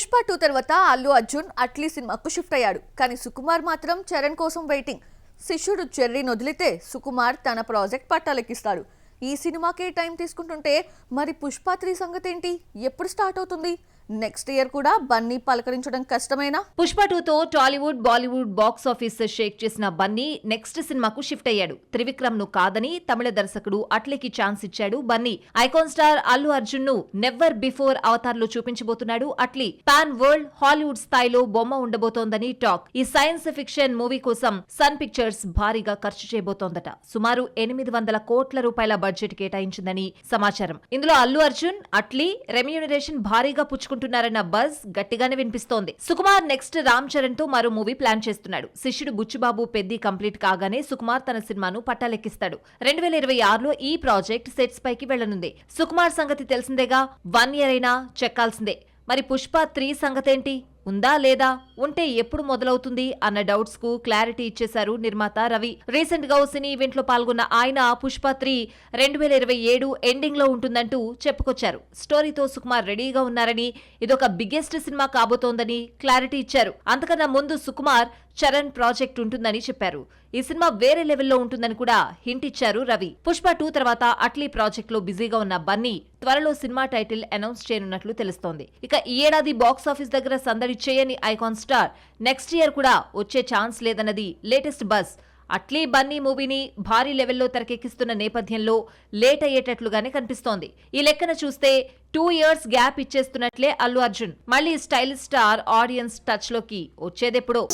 పుష్ప 2 తర్వాత అల్లు అర్జున్ అట్లీ సినిమాకు షిఫ్ట్ అయ్యాడు. కానీ సుకుమార్ మాత్రం చరణ్ కోసం వెయిటింగ్. శిష్యుడు చెర్రీని వదిలితే సుకుమార్ తన ప్రాజెక్ట్ పట్టాలెక్కిస్తాడు. ఈ సినిమాకే టైం తీసుకుంటుంటే మరి పుష్ప 3 సంగతి ఏంటి? ఎప్పుడు స్టార్ట్ అవుతుంది? నెక్స్ట్ ఇయర్ కూడా బన్నీ పలకరించడం కష్టమేనా? పుష్ప 2తో టాలీవుడ్ బాలీవుడ్ బాక్స్ ఆఫీస్ షేక్ చేసిన బన్నీ నెక్స్ట్ సినిమాకు షిఫ్ట్ అయ్యాడు. త్రివిక్రమ్ ను కాదని తమిళ దర్శకుడు అట్లీకి ఛాన్స్ ఇచ్చాడు బన్నీ. ఐకాన్ స్టార్ అల్లు అర్జున్ ను నెవర్ బిఫోర్ అవతార్ లో చూపించబోతున్నాడు అట్లీ. పాన్ వరల్డ్ హాలీవుడ్ స్థాయిలో బొమ్మ ఉండబోతోందని టాక్. ఈ సైన్స్ ఫిక్షన్ మూవీ కోసం సన్ పిక్చర్స్ భారీగా ఖర్చు చేయబోతోందట. సుమారు 800 కోట్ల రూపాయల బడ్జెట్ కేటాయించిందని సమాచారం. ఇందులో అల్లు అర్జున్, అట్లీ రెమ్యూనరేషన్ భారీగా పుచ్చుకుంటున్నారన్న బజ్ గట్టిగానే వినిపిస్తోంది. సుకుమార్ నెక్స్ట్ రామ్ చరణ్ తో మరో మూవీ ప్లాన్ చేస్తున్నాడు. శిష్యుడు బుచ్చిబాబు పెద్ది కంప్లీట్ కాగానే సుకుమార్ తన సినిమాను పట్టాలెక్కిస్తాడు. 2026లో ఈ ప్రాజెక్ట్ సెట్స్ పైకి వెళ్లనుంది. సుకుమార్ సంగతి తెలిసిందేగా, 1 year అయినా చెక్కాల్సిందే. మరి పుష్ప 3 సంగతేంటి? ఉందా లేదా? ఉంటే ఎప్పుడు మొదలవుతుంది అన్న డౌట్స్ కు క్లారిటీ ఇచ్చేశారు నిర్మాత రవి. రీసెంట్ గా సినీ ఈవెంట్ లో పాల్గొన్న ఆయన పుష్ప 3 2027 ఎండింగ్ లో ఉంటుందంటూ చెప్పుకొచ్చారు. స్టోరీతో సుకుమార్ రెడీగా ఉన్నారని, ఇదొక బిగ్గెస్ట్ సినిమా కాబోతోందని క్లారిటీ ఇచ్చారు. అంతకన్నా ముందు సుకుమార్ చరణ్ ప్రాజెక్ట్ ఉంటుందని చెప్పారు. ఈ సినిమా వేరే లెవెల్లో ఉంటుందని కూడా హింట్ ఇచ్చారు రవి. పుష్ప 2 తర్వాత అట్లీ ప్రాజెక్ట్ లో బిజీగా ఉన్న బన్నీ త్వరలో సినిమా టైటిల్ అనౌన్స్ చేయనున్నట్లు తెలుస్తోంది. ఇక ఈ ఏడాది బాక్స్ ఆఫీస్ దగ్గర సందడి చేయని ఐకాన్ స్టార్ నెక్స్ట్ ఇయర్ కూడా వచ్చే ఛాన్స్ లేదన్నది లేటెస్ట్ బజ్. అట్లీ బన్నీ మూవీని భారీ లెవెల్లో తెరకెక్కిస్తున్న నేపథ్యంలో లేట్ అయ్యేటట్లుగానే కనిపిస్తోంది. ఈ లెక్కన చూస్తే 2 years గ్యాప్ ఇచ్చేస్తున్నట్లే అల్లు అర్జున్. మళ్లీ స్టైలిష్ స్టార్ ఆడియన్స్ టచ్ లోకి వచ్చేదెప్పుడో.